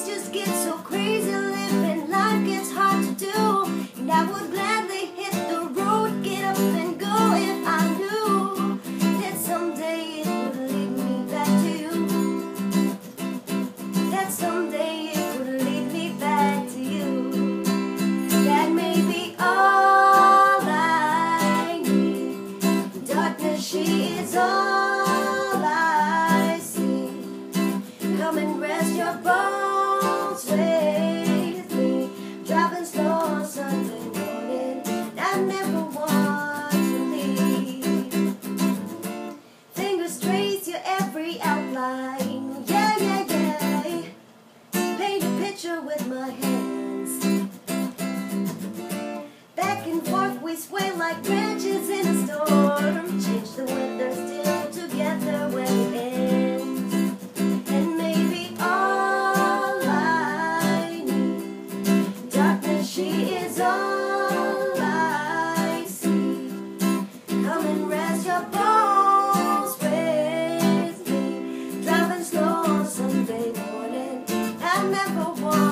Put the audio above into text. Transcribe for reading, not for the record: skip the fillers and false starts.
just get so crazy, living life gets hard to do. And I would gladly hit the road, get up and go if I knew that someday it would lead me back to you. That someday it would lead me back to you. That may be all I need. Darkness, she is all I see. Come and rest your bones with me. Driving slow on Sunday morning, I never want to leave. Fingers trace your every outline. Yeah, yeah, yeah. Paint a picture with my hands. Back and forth we sway like branches in a storm. Change the weather, still together when it ends. And maybe all I need. Darkness, she is all I see. Come and rest your bones with me. Driving slow on Sunday morning, I never want